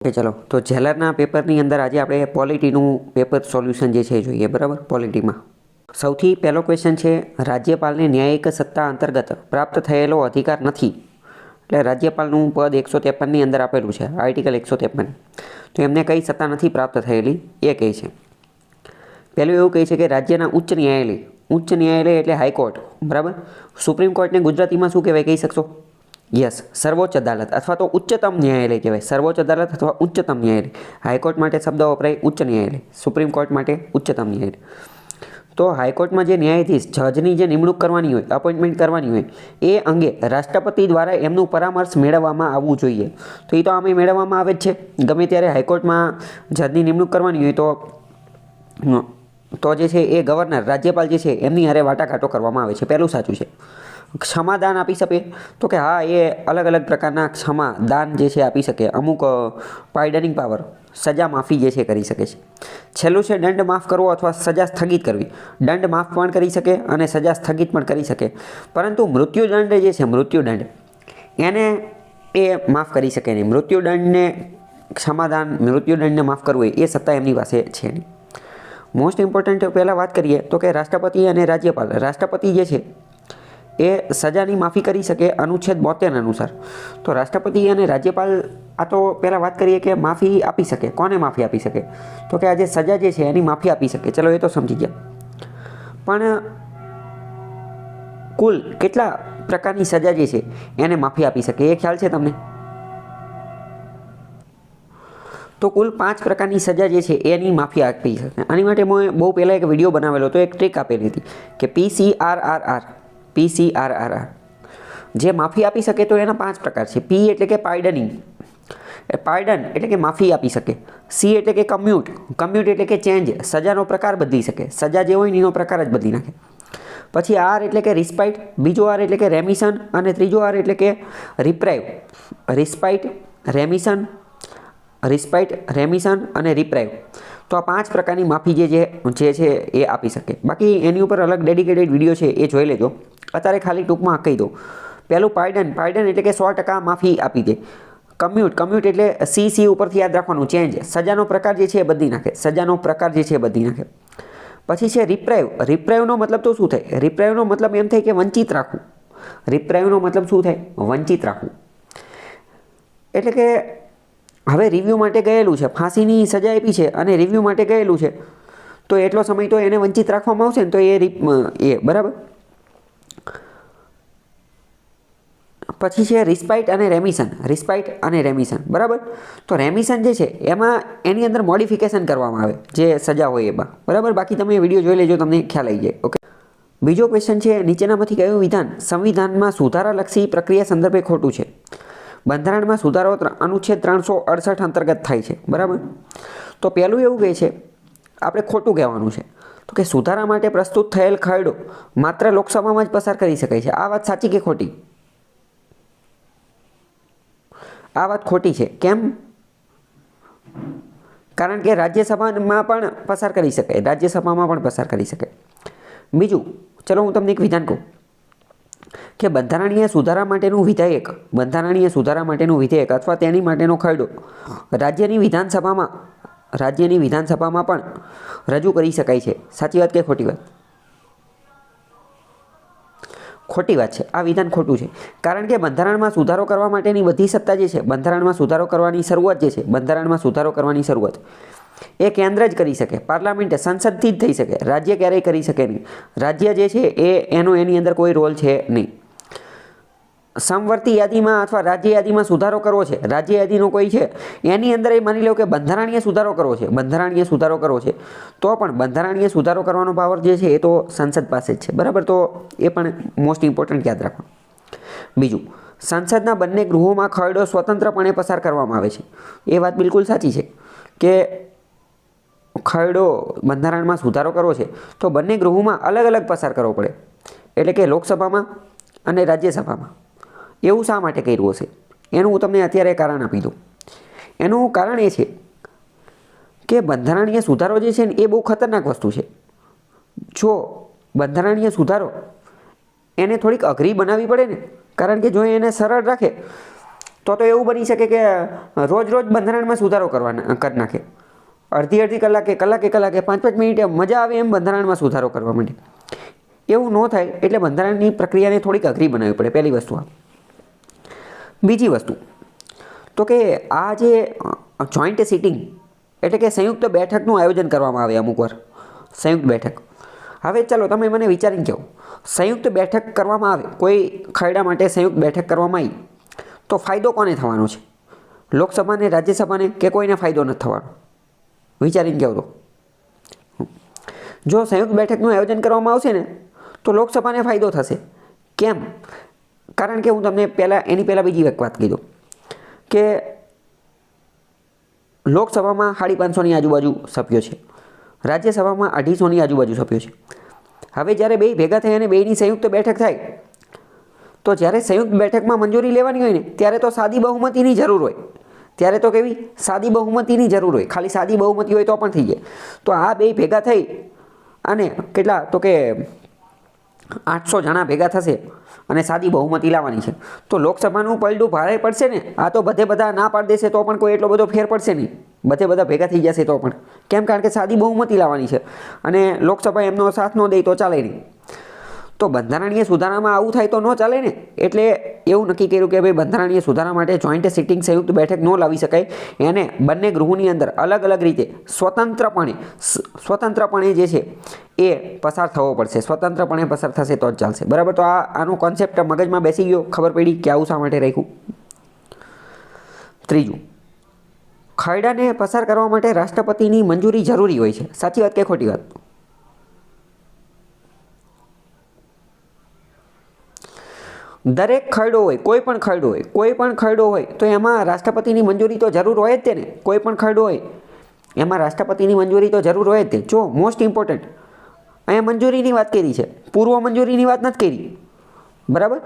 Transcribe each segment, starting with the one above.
Okay चलो तो झेलरना पेपरनी अंदर आज આપણે પોલિટીનું પેપર સોલ્યુશન જે છે જોઈએ બરાબર। પોલિટીમાં સૌથી પહેલો ક્વેશ્ચન છે રાજ્યપાલને ન્યાયિક સત્તા અંતર્ગત પ્રાપ્ત થયેલો અધિકાર નથી। એટલે રાજ્યપાલનું પદ 153 ની અંદર આપેલું છે આર્ટિકલ 153। તો એમને કઈ સત્તા નથી પ્રાપ્ત થયેલી એ કહે છે। પહેલું એવું કહે છે કે રાજ્યના ઉચ્ચ ન્યાયાલય એટલે હાઈકોર્ટ બરાબર। સુપ્રીમ કોર્ટને ગુજરાતીમાં શું કહેવાય કહી શકશો? यस सर्वोच्च अदालत अथवा तो उच्चतम न्यायालय कहवाय। सर्वोच्च अदालत अथवा उच्चतम न्यायालय। हाईकोर्ट माटे शब्द वपराय उच्च न्यायालय, सुप्रीम कोर्ट माटे उच्चतम न्यायालय। तो हाईकोर्ट में जे न्यायाधीश जजनी जे निमणूक करवानी होय, अपॉइंटमेंट करवानी होय ए अंगे राष्ट्रपति द्वारा एमनुं परामर्श मेळववामां आववुं जोईए। तो ए तो आमे मेळववामां आवे ज छे। गमे त्यारे हाईकोर्ट में जजनी निमणूक करवानी होय तो जे छे ए गवर्नर राज्यपाल जे छे एमनी हारे वाटाघाटो करवामां आवे छे। पहेलुं साचुं छे। क्षमादान आपी सके तो कि हाँ ये अलग अलग प्रकारना क्षमादान जे छे आपी सके। अमुक पार्डनिंग पावर सजा माफी जे छे करी सके छे। छेल्लुं छे दंड माफ करवो अथवा सजा स्थगित करवी। दंड माफ पण करी सके अने सजा स्थगित पण करी सके, परंतु मृत्युदंड जे छे मृत्युदंड एने ए माफ करी सके नहीं। मृत्युदंडने क्षमादान मृत्युदंडने माफ करवो ए सत्ता एमनी पासे छे नहीं। मोस्ट इम्पोर्टंट पहला बात करिए तो कि राष्ट्रपति अने राज्यपाल। राष्ट्रपति जे छे ए सजानी माफ़ी करी सके अनुच्छेद 72 अनुसार। तो राष्ट्रपति अने राज्यपाल आ तो पहला बात करिए कि माफ़ी आपी सके। कोने माफ़ी आपी सके? तो कि आज सजा जे छे एनी माफ़ी आपी सके। चलो ये तो समझी गया, पण कुल केटला प्रकारनी सजा जे छे एने माफ़ी आपी सके ए ख्याल छे तमने? तो कुल 5 प्रकारनी सजा जे छे एनी माफ़ी आपी सके। आनी माटे मैं बहु पहला एक विडियो बनावेलो तो एक ट्रीक आपेली हती कि PCRRR जे माफ़ी आपी सके तो एना 5 प्रकार है। P एटले के पार्डनिंग, पार्डन एटले के माफ़ी आपी सके। C एटले के कम्यूट एटले के चेन्ज, सजानो प्रकार बदली सके। सजा जे होय एनो प्रकार ज बदली नाखे। पछी R एटले के रिस्पाइट, बीजो R एटले के रेमिशन अने त्रीजो R एटले के रिप्राइव। रिस्पाइट रेमिशन अने रिप्राइव। तो आ 5 प्रकारनी माफ़ी जे छे ए आपी सके। बाकी एनी उपर अलग डेडिकेटेड विडियो छे ए जोई लेजो। अत्यारे खाली टूंकमां कही दो। पहेलुं पार्डन एटले के 100% माफ़ी आपी दे। कम्यूट एटले C उपरथी याद राखवानुं चेन्ज, सजानो प्रकार जे छे बदली नाखे। सजानो प्रकार जे छे बदली नाखे। पछी छे रिप्राइवनो मतलब तो शुं थाय? रिप्राइवनो मतलब एम थाय के वंचित राखવું। रिप्राइवनो मतलब शुं थाय? वंचित राखવું। एटले के हवे रिव्यू माटे गयेलुं छे, फांसीनी सजा आपी छे अने रिव्यू माटे गयेलुं छे तो एटलो समय तो एने वंचित राखवामां आवशे ने तो ए बराबर। पछी छे रिस्पाइट अने रेमिशन बराबर। तो रेमिशन जे छे एमां एनी अंदर मॉडिफिकेशन करवामां आवे जे सजा होय एमां बराबर। बाकी तमे विडियो जोई लेजो तमने ख्याल आई जाय। ओके, बीजो क्वेश्चन छे नीचेनामांथी कयुं विधान संविधानमां सुधारालक्षी प्रक्रिया संदर्भे खोटुं छे? બંધારણમાં સુધારો અનુચ્છેદ 368 અંતર્ગત થાય છે બરાબર। તો પહેલું એવું કહે છે આપણે ખોટું કહેવાનું છે તો કે સુધારા માટે પ્રસ્તુત થયેલ ખરડો માત્ર લોકસભામાં જ પસાર કરી શકાય છે। આ વાત સાચી કે ખોટી? આ વાત ખોટી છે। કેમ? કારણ કે રાજ્યસભામાં પણ પસાર કરી શકાય, રાજ્યસભામાં પણ પસાર કરી શકાય। બીજું ચલો હું તમને એક વિધાન કહું કે બંધારણીય સુધારા માટેનું વિધેયક अथवा तेनी माटेनो खरडो राज्यनी विधानसभामां पण रजू करी शकाय छे। साची वात के खोटी वात? खोटी वात छे। आ विधान खोटुं छे कारण के બંધારણમાં સુધારો કરવા માટેની બધી સત્તા જે છે, બંધારણમાં સુધારો કરવાની શરૂઆત જે છે, બંધારણમાં સુધારો કરવાની શરૂઆત એ કેન્દ્ર જ કરી શકે। પાર્લામેન્ટ સંસદથી જ થઈ શકે, રાજ્ય ક્યારેય કરી શકે નહીં। રાજ્ય જે છે એની અંદર કોઈ રોલ છે નહીં। સમવર્તી યાદીમાં અથવા રાજ્ય યાદીમાં સુધારો કરવો છે, રાજ્ય યાદીનો કોઈ છે એની અંદર એ માની લો કે બંધારણીય સુધારો કરવો છે તો પણ બંધારણીય સુધારો કરવાનો પાવર જે છે એ તો સંસદ પાસે જ છે બરાબર। તો એ પણ મોસ્ટ ઇમ્પોર્ટન્ટ યાદ રાખો। બીજું, સંસદના બંને ગૃહોમાં ખરડો સ્વતંત્રપણે પસાર કરવામાં આવે છે। એ વાત બિલકુલ સાચી છે કે ખરડો બંધારણમાં સુધારો કરવો છે તો બંને ગૃહોમાં અલગ અલગ પસાર કરવો પડે, એટલે કે લોકસભામાં અને રાજ્યસભામાં। એવું શા માટે કર્યું હશે એનું હું તમને અત્યારે કારણ આપી દઉં। એનું કારણ એ છે કે બંધારણીય સુધારો જે છે ને એ બહુ ખતરનાક વસ્તુ છે। જો બંધારણીય સુધારો એને થોડીક અઘરી બનાવવી પડે ને, કારણ કે જો એને સરળ રાખે તો એવું બની શકે કે રોજ રોજ બંધારણમાં સુધારો કરી નાખે, અડધી કલાકે, કલાકે 5-5 મિનિટે મજા આવે એમ બંધારણમાં સુધારો કરવા માટે. એવું ન થાય એટલે બંધારણની પ્રક્રિયાને થોડીક અઘરી બનાવવી પડે, પહેલી વસ્તુ આ. બીજી વસ્તુ તો કે આ જે જોઈન્ટ સિટિંગ એટલે કે સંયુક્ત બેઠકનું આયોજન કરવામાં આવે અમુક વાર, સંયુક્ત બેઠક. હવે ચાલો તમે મને વિચારીને કહો, સંયુક્ત બેઠક કરવામાં આવે, કોઈ ખરડા માટે સંયુક્ત બેઠક કરવામાં આવી તો ફાયદો કોને થવાનો છે? લોકસભાને, રાજ્યસભાને, કે કોઈને ફાયદો નથી થવાનો? વિચારીને કહો તો. જો સંયુક્ત બેઠકનું આયોજન કરવામાં આવશે ને તો લોકસભાને ફાયદો થશે. કેમ? કારણ કે હું તમને એની પહેલાં બીજી એક વાત કીધું કે લોકસભામાં 550ની આજુબાજુ સભ્યો છે, રાજ્યસભામાં 250ની આજુબાજુ સભ્યો છે. હવે જ્યારે બે ભેગા થઈ અને બેની સંયુક્ત બેઠક થાય તો જ્યારે સંયુક્ત બેઠકમાં મંજૂરી લેવાની હોય ને ત્યારે તો સાદી બહુમતીની જરૂર હોય. ત્યારે તો કેવી? સાદી બહુમતીની જરૂર હોય. ખાલી સાદી બહુમતી હોય તો પણ થઈ જાય. તો આ બે ભેગા થઈ અને કેટલા તો કે 800 જણા ભેગા થશે અને સાદી બહુમતી લાવવાની છે તો લોકસભાનું પલડું ભારે પડશે ને. આ તો બધા ના પાડી દેશે તો પણ કોઈ એટલો બધો ફેર પડશે નહીં, બધા ભેગા થઈ જશે તો પણ. કેમ? કારણ કે સાદી બહુમતી લાવવાની છે અને લોકસભા એમનો સાથ ન દે તો ચાલે નહીં. તો બંધારણીય સુધારામાં આવું થાય તો ન ચાલે ને. એટલે એવું નક્કી કર્યું કે ભાઈ બંધારણીય સુધારા માટે જોઈન્ટ સિટિંગ સંયુક્ત બેઠક ન લાવી શકાય, એને બંને ગૃહોની અંદર અલગ અલગ રીતે સ્વતંત્રપણે જે છે એ પસાર થવો પડશે. સ્વતંત્રપણે પસાર થશે તો જ ચાલશે, બરાબર. તો આનો કોન્સેપ્ટ મગજમાં બેસી ગયો, ખબર પડી કે આવું શા માટે રાખ્યું. ત્રીજું, ખરડાને પસાર કરવા માટે રાષ્ટ્રપતિની મંજૂરી જરૂરી હોય છે. સાચી વાત કે ખોટી વાત? દરેક ખરડો હોય, કોઈ પણ ખરડો હોય તો એમાં રાષ્ટ્રપતિની મંજૂરી તો જરૂર હોય જ તેને. કોઈ પણ ખરડો હોય એમાં રાષ્ટ્રપતિની મંજૂરી તો જરૂર હોય જ તે. જો મોસ્ટ ઇમ્પોર્ટન્ટ અહીંયા મંજૂરીની વાત કરી છે, પૂર્વ મંજૂરીની વાત નથી કરી, બરાબર.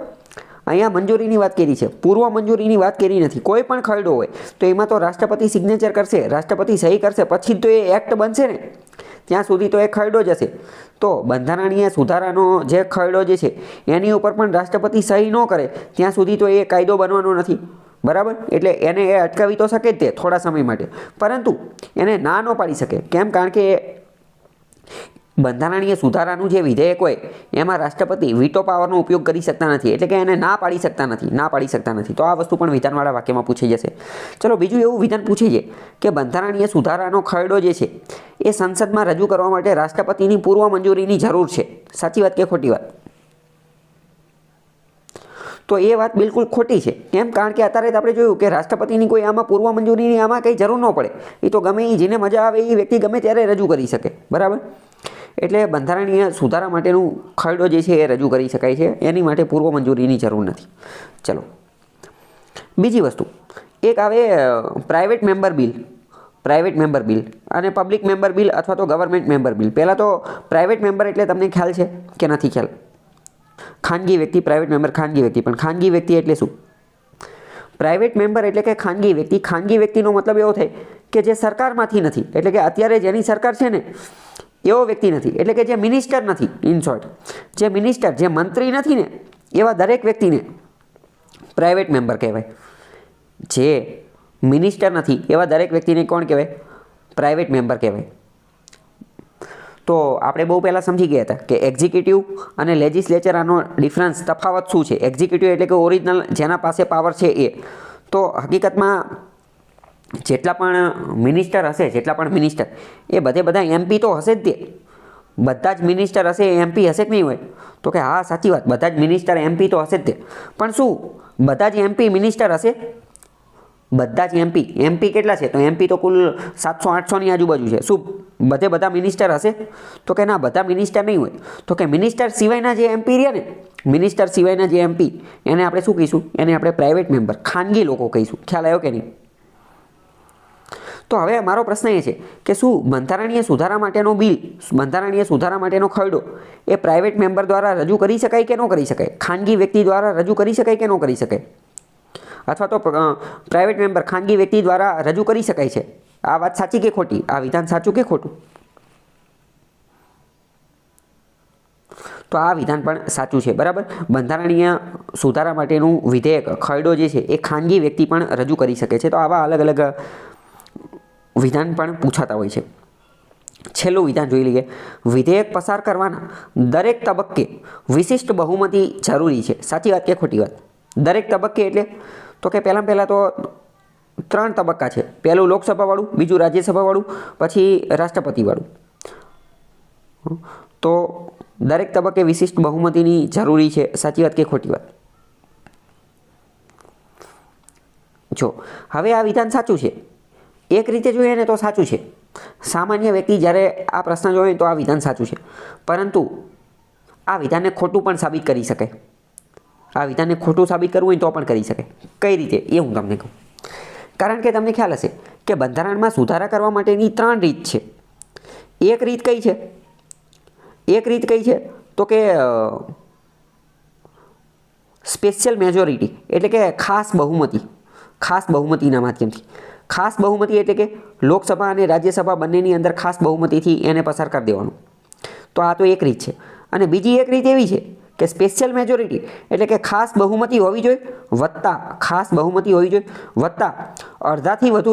અહીંયા મંજૂરીની વાત કરી છે, પૂર્વ મંજૂરીની વાત કરી નથી. કોઈ પણ ખરડો હોય તો એમાં તો રાષ્ટ્રપતિ સિગ્નેચર કરશે, રાષ્ટ્રપતિ સહી કરશે, પછી તો એ એક્ટ બનશે ને. ત્યાં સુધી તો એ ખરડો જ હશે. તો બંધારણીય સુધારાનો જે ખરડો જે છે એની ઉપર પણ રાષ્ટ્રપતિ સહી ન કરે ત્યાં સુધી તો એ કાયદો બનવાનો નથી, બરાબર. એટલે એને એ અટકાવી તો શકે જ તે થોડા સમય માટે, પરંતુ એને ના ન પાડી શકે. કેમ? કારણ કે બંધારણીય સુધારાનું જે વિધેયક હોય એમાં રાષ્ટ્રપતિ વીટો પાવરનો ઉપયોગ કરી શકતા નથી, એટલે કે એને ના પાડી શકતા નથી. તો આ વસ્તુ પણ વિધાનવાળા વાક્યમાં પૂછાઈ જશે. ચલો, બીજું એવું વિધાન પૂછે છે કે બંધારણીય સુધારાનો ખરડો જે છે એ સંસદમાં રજૂ કરવા માટે રાષ્ટ્રપતિની પૂર્વ મંજૂરીની જરૂર છે. સાચી વાત કે ખોટી વાત? તો એ વાત બિલકુલ ખોટી છે. કેમ? કારણ કે અત્યારે આપણે જોયું કે રાષ્ટ્રપતિની કોઈ આમાં પૂર્વ મંજૂરીની આમાં કંઈ જરૂર ન પડે. એ તો ગમે એ જેને મજા આવે એ વ્યક્તિ ગમે ત્યારે રજૂ કરી શકે, બરાબર. એટલે બંધારણીય સુધારા માટેનું ખરડો જે છે એ રજૂ કરી શકાય છે, એની માટે પૂર્વ મંજૂરીની જરૂર નથી. ચલો, બીજી વસ્તુ એક આવે પ્રાઇવેટ મેમ્બર બિલ અને પબ્લિક મેમ્બર બિલ અથવા તો ગવર્મેન્ટ મેમ્બર બિલ. પહેલાં તો પ્રાઇવેટ મેમ્બર એટલે તમને ખ્યાલ છે કે નથી ખ્યાલ? ખાનગી વ્યક્તિ. પ્રાઇવેટ મેમ્બર ખાનગી વ્યક્તિ. પણ ખાનગી વ્યક્તિ એટલે શું? પ્રાઇવેટ મેમ્બર એટલે કે ખાનગી વ્યક્તિ. ખાનગી વ્યક્તિનો મતલબ એવો થાય કે જે સરકારમાંથી નથી, એટલે કે અત્યારે જેની સરકાર છે ને એવો વ્યક્તિ નથી, એટલે કે જે મિનિસ્ટર નથી. ઇન શોર્ટ, જે મિનિસ્ટર, જે મંત્રી નથી ને એવા દરેક વ્યક્તિને પ્રાઇવેટ મેમ્બર કહેવાય. જે મિનિસ્ટર નથી એવા દરેક વ્યક્તિને કોણ કહેવાય? પ્રાઇવેટ મેમ્બર કહેવાય. તો આપણે બહુ પહેલાં સમજી ગયા હતા કે એક્ઝિક્યુટિવ અને લેજિસ્લેચર આનો ડિફરન્સ, તફાવત શું છે. એક્ઝિક્યુટિવ એટલે કે ઓરિજિનલ જેના પાસે પાવર છે એ. તો હકીકતમાં જેટલા પણ મિનિસ્ટર એ બધા એમપી તો હશે જ તે. બધા જ મિનિસ્ટર હશે, એમપી હશે કે નહીં હોય? તો કે હા, સાચી વાત, બધા જ મિનિસ્ટર એમપી તો હશે જ તે. પણ શું બધા જ એમપી મિનિસ્ટર હશે? બધા જ એમપી કેટલા છે? તો એમપી તો કુલ 700-800ની આજુબાજુ છે. શું બધા મિનિસ્ટર હશે? તો કે ના, બધા મિનિસ્ટર નહીં હોય. તો કે મિનિસ્ટર સિવાયના જે એમપી રહ્યા ને, મિનિસ્ટર સિવાયના જે એમપી, એને આપણે શું કહીશું? એને આપણે પ્રાઇવેટ મેમ્બર, ખાનગી લોકો કહીશું. ખ્યાલ આવ્યો કે નહીં? તો હવે મારો પ્રશ્ન એ છે કે શું બંધારણીય સુધારા માટેનો ખરડો એ પ્રાઇવેટ મેમ્બર દ્વારા રજૂ કરી શકાય કે ન કરી શકાય? ખાનગી વ્યક્તિ દ્વારા રજૂ કરી શકાય કે ન કરી શકાય? અથવા તો પ્રાઇવેટ મેમ્બર ખાનગી વ્યક્તિ દ્વારા રજૂ કરી શકાય છે? આ વાત સાચી કે ખોટી? આ વિધાન સાચું કે ખોટું? તો આ વિધાન પણ સાચું છે, બરાબર. બંધારણીય સુધારા માટેનું વિધેયક ખરડો જે છે એ ખાનગી વ્યક્તિ પણ રજૂ કરી શકે છે. તો આવા અલગ અલગ વિધાન પણ પૂછાતા હોય છે. છેલ્લું વિધાન જોઈ લઈએ. વિધેયક પસાર કરવાના દરેક તબક્કે વિશિષ્ટ બહુમતી જરૂરી છે. સાચી વાત કે ખોટી વાત? દરેક તબક્કે એટલે તો કે પહેલાં તો 3 તબક્કા છે. પહેલું લોકસભાવાળું, બીજું રાજ્યસભાવાળું, પછી રાષ્ટ્રપતિવાળું. તો દરેક તબક્કે વિશિષ્ટ બહુમતીની જરૂરી છે. સાચી વાત કે ખોટી વાત? જો હવે આ વિધાન સાચું છે. એક રીતે જોઈએ ને તો સાચું છે. સામાન્ય વ્યક્તિ જ્યારે આ પ્રશ્ન જોઈએ તો આ વિધાન સાચું છે, પરંતુ આ વિધાનને ખોટું પણ સાબિત કરી શકાય. આ વિધાનને ખોટું સાબિત કરવું હોય તો પણ કરી શકાય. કઈ રીતે એ હું તમને કહું. કારણ કે તમને ખ્યાલ હશે કે બંધારણમાં સુધારા કરવા માટેની 3 રીત છે. એક રીત કઈ છે? તો કે સ્પેશિયલ મેજોરિટી, એટલે કે ખાસ બહુમતીના માધ્યમથી. ખાસ બહુમતી એટલે કે લોકસભા અને રાજ્યસભા બંનેની અંદર ખાસ બહુમતીથી એને પસાર કરી દેવાનું. તો આ તો એક રીત છે. અને બીજી એક રીત એવી છે કે સ્પેશિયલ મેજોરિટી એટલે કે ખાસ બહુમતી હોવી જોઈએ વત્તા અડધાથી વધુ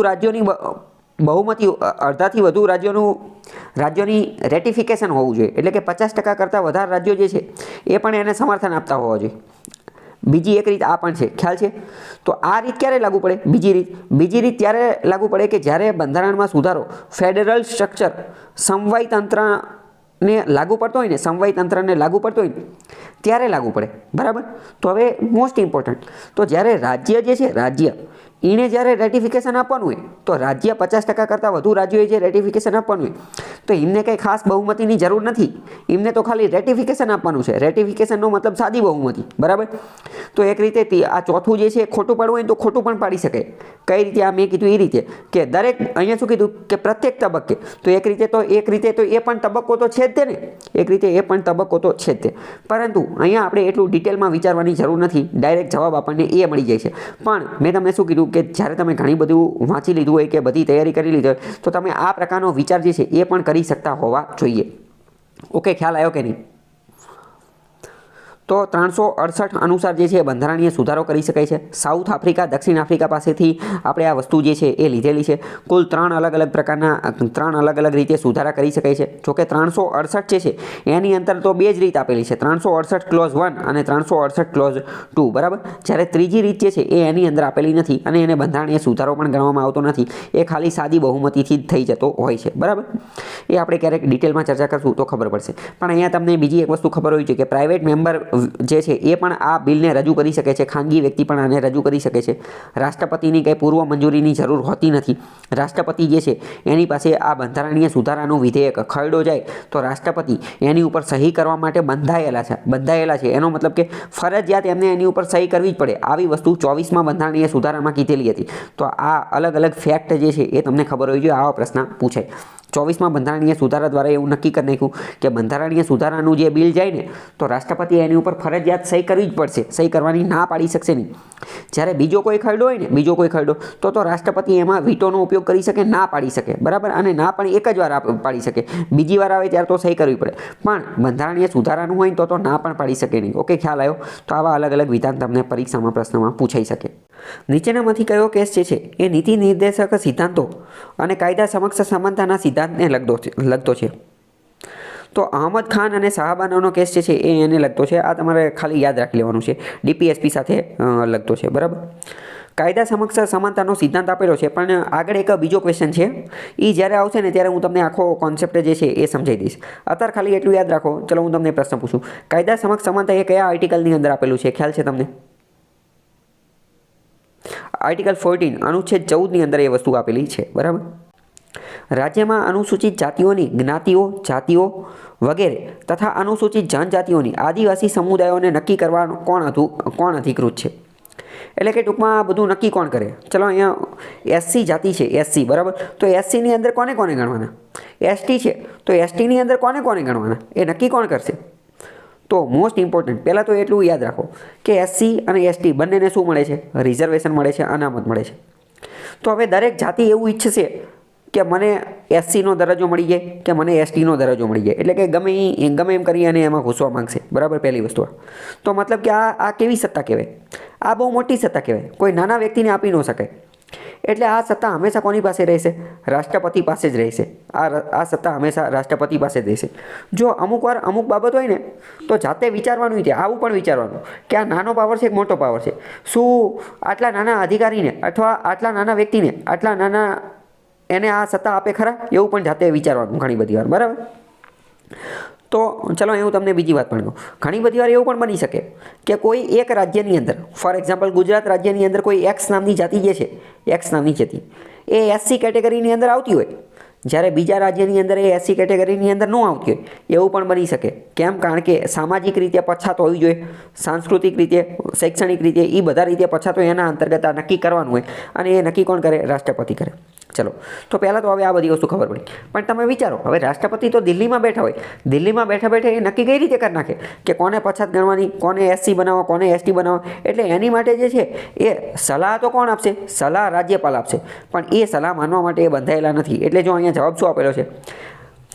રાજ્યોની રેટિફિકેશન હોવું જોઈએ. એટલે કે 50% કરતાં વધારે રાજ્યો જે છે એ પણ એને સમર્થન આપતા હોવા જોઈએ. બીજી એક રીત આ પણ છે, ખ્યાલ છે? તો આ રીત ક્યારે લાગુ પડે? બીજી રીત ત્યારે લાગુ પડે કે જ્યારે બંધારણમાં સુધારો ફેડરલ સ્ટ્રક્ચર સમવાય તંત્રને લાગુ પડતો હોય ને ત્યારે લાગુ પડે, બરાબર. તો હવે મોસ્ટ ઇમ્પોર્ટન્ટ, તો જ્યારે રાજ્ય એને જ્યારે રેટિફિકેશન આપવાનું હોય તો રાજ્ય 50% કરતાં વધુ રાજ્યોએ જે રેટિફિકેશન આપવાનું હોય તો એમને કંઈ ખાસ બહુમતીની જરૂર નથી. એમને તો ખાલી રેટિફિકેશન આપવાનું છે. રેટિફિકેશનનો મતલબ સાદી બહુમતી, બરાબર. તો એક રીતે આ ચોથું જે છે ખોટું પાડવું હોય તો ખોટું પણ પાડી શકાય. કઈ રીતે? આ મેં કીધું એ રીતે કે દરેક, અહીંયા શું કીધું કે પ્રત્યેક તબક્કે, તો એક રીતે તો એ પણ તબક્કો તો છે જ તે ને. પરંતુ અહીંયા આપણે એટલું ડિટેલમાં વિચારવાની જરૂર નથી. ડાયરેક્ટ જવાબ આપણને એ મળી જાય છે. પણ મેં તમને શું કીધું કે જ્યારે તમે ઘણી બધું વાંચી લીધું હોય કે બધી તૈયારી કરી લીધી હોય તો તમે આ પ્રકારનો વિચાર જે છે એ પણ કરી શકતા હોવા જોઈએ. ઓકે, ખ્યાલ આવ્યો કે નહીં? તો 368 અનુસાર જે છે બંધારણીય સુધારો કરી શકાય છે. સાઉથ આફ્રિકા, દક્ષિણ આફ્રિકા પાસેથી આપણે આ વસ્તુ જે છે એ લીધેલી છે. કુલ 3 અલગ અલગ રીતે સુધારા કરી શકાય છે. જોકે 368 જે છે એની અંદર તો 2 જ રીત આપેલી છે, 368 ક્લોઝ 1 અને 368 ક્લોઝ 2, બરાબર. જ્યારે ત્રીજી રીત જે છે એ એની અંદર આપેલી નથી અને એને બંધારણીય સુધારો પણ ગણવામાં આવતો નથી. એ ખાલી સાદી બહુમતીથી જ થઈ જતો હોય છે, બરાબર. એ આપણે ક્યારેક ડિટેલમાં ચર્ચા કરશું તો ખબર પડશે. પણ અહીંયા તમને બીજી એક વસ્તુ ખબર હોય છે કે પ્રાઇવેટ મેમ્બર જે છે એ પણ આ બિલને રજૂ કરી શકે છે. ખાનગી વ્યક્તિ પણ આને રજૂ કરી શકે છે. રાષ્ટ્રપતિની કંઈ પૂર્વ મંજૂરીની જરૂર હોતી નથી. રાષ્ટ્રપતિ જે છે એની પાસે આ બંધારણીય સુધારાનું વિધેયક ખરડો જાય તો રાષ્ટ્રપતિ એની ઉપર સહી કરવા માટે બંધાયેલા છે. એનો મતલબ કે ફરજિયાત એમને એની ઉપર સહી કરવી જ પડે. આવી વસ્તુ 24માં બંધારણીય સુધારામાં કીધેલી હતી. તો આ અલગ અલગ ફેક્ટ જે છે એ તમને ખબર હોવી જોઈએ. આવા પ્રશ્ન પૂછાય. 24માં બંધારણીય સુધારા દ્વારા એવું નક્કી કરી નાખ્યું કે બંધારણીય સુધારાનું જે બિલ જાય ને તો રાષ્ટ્રપતિ એની ઉપર ફરજિયાત સહી કરવી જ પડશે. સહી કરવાની ના પાડી શકશે નહીં. જ્યારે બીજો કોઈ ખરડો હોય ને તો રાષ્ટ્રપતિ એમાં વીટોનો ઉપયોગ કરી શકે, ના પાડી શકે, બરાબર. અને ના પણ એક જ વાર પાડી શકે. બીજી વાર આવે ત્યારે તો સહી કરવી પડે. પણ બંધારણીય સુધારાનું હોય તો ના પણ પાડી શકે નહીં. ઓકે, ખ્યાલ આવ્યો? તો આવા અલગ અલગ વિધાન તમને પરીક્ષામાં પ્રશ્નમાં પૂછાઈ શકે. નીચેનામાંથી કયો કેસ જે છે એ નીતિ નિર્દેશક સિદ્ધાંતો અને કાયદા સમક્ષ સમાનતાના સિદ્ધાંતને લગતો છે? તો અહમદ ખાન અને શાહબાનોનો કેસ જે છે એ એને લગતો છે. આ તમારે ખાલી યાદ રાખી લેવાનું છે. DPSP સાથે લગતો છે, બરાબર. કાયદા સમક્ષ સમાનતાનો સિદ્ધાંત આપેલો છે, પણ આગળ એક બીજો ક્વેશ્ચન છે. એ જ્યારે આવશે ને ત્યારે હું તમને આખો કોન્સેપ્ટ જે છે એ સમજાવી દઈશ. અત્યારે ખાલી એટલું યાદ રાખો. ચલો હું તમને પ્રશ્ન પૂછું. કાયદા સમક્ષ સમાનતા એ કયા આર્ટિકલની અંદર આપેલું છે? ખ્યાલ છે તમને? આર્ટિકલ 14 અનુચ્છેદ 14ની અંદર એ વસ્તુ આપેલી છે, બરાબર. રાજ્યમાં અનુસૂચિત જાતિઓની જાતિઓ વગેરે તથા અનુસૂચિત જનજાતિઓની આદિવાસી સમુદાયોને નક્કી કરવા કોણ અધિકૃત છે? એટલે કે ટૂંકમાં આ બધું નક્કી કોણ કરે? ચલો અહીંયા SC જાતિ છે, SC, બરાબર. તો SCની અંદર કોને ગણવાના? ST છે તો STની અંદર કોને ગણવાના? એ નક્કી કોણ કરશે? તો મોસ્ટ ઇમ્પોર્ટન્ટ પહેલાં તો એટલું યાદ રાખો કે SC અને ST બંનેને શું મળે છે? રિઝર્વેશન મળે છે, અનામત મળે છે. તો હવે દરેક જાતિ એવું ઈચ્છશે કે મને એસસીનો દરજ્જો મળી જાય કે મને એસટીનો દરજ્જો મળી જાય, એટલે કે ગમે એમ કરી અને એમાં ઘૂસવા માંગશે, બરાબર. પહેલી વસ્તુ તો મતલબ કે આ કેવી સત્તા કહેવાય? આ બહુ મોટી સત્તા કહેવાય, કોઈ નાના વ્યક્તિને આપી ન શકાય. એટલે આ સત્તા હંમેશા કોની પાસે રહેશે? રાષ્ટ્રપતિ પાસે જ રહેશે. આ સત્તા હંમેશા રાષ્ટ્રપતિ પાસે જ રહેશે. જો અમુક બાબત હોય ને તો જાતે વિચારવાનું છે, આવું પણ વિચારવાનું કે આ નાનો પાવર છે કે મોટો પાવર છે. શું આટલા નાના અધિકારીને અથવા આટલા નાના વ્યક્તિને આટલા નાના એને આ સત્તા આપે ખરા? એવું પણ જાતે વિચારવાનું ઘણી બધી વાર, બરાબર. તો ચલો હું તમને બીજી વાત પણ કહું. ઘણી બધી વાર એવું પણ બની શકે કે કોઈ એક રાજ્યની અંદર, ફોર એક્ઝામ્પલ ગુજરાત રાજ્યની અંદર કોઈ એક્સ નામની જાતિ જે છે, એક્સ નામની જાતિ એ એસસી કેટેગરીની અંદર આવતી હોય, જ્યારે બીજા રાજ્યની અંદર એ એસસી કેટેગરીની અંદર ન આવતી હોય, એવું પણ બની શકે. કેમ? કારણ કે સામાજિક રીતે પછાત હોવી જોઈએ, સાંસ્કૃતિક રીતે, શૈક્ષણિક રીતે, એ બધા રીતે પછાત હોય, એના અંતર્ગત આ નક્કી કરવાનું હોય, અને એ નક્કી કોણ કરે? રાષ્ટ્રપતિ કરે. ચલો, તો પહેલાં તો હવે આ બધી વસ્તુ ખબર પડી. પણ તમે વિચારો, હવે રાષ્ટ્રપતિ તો દિલ્હીમાં બેઠા હોય, દિલ્હીમાં બેઠા એ નક્કી કઈ રીતે કરી નાખે કે કોને પછાત ગણવાની, કોને એસસી બનાવો, કોને એસટી બનાવો? એટલે એની માટે જે છે એ સલાહ તો કોણ આપશે? સલાહ રાજ્યપાલ આપશે. પણ એ સલાહ માનવા માટે એ બંધાયેલા નથી. એટલે જો અહીંયા જવાબ શું આપેલો છે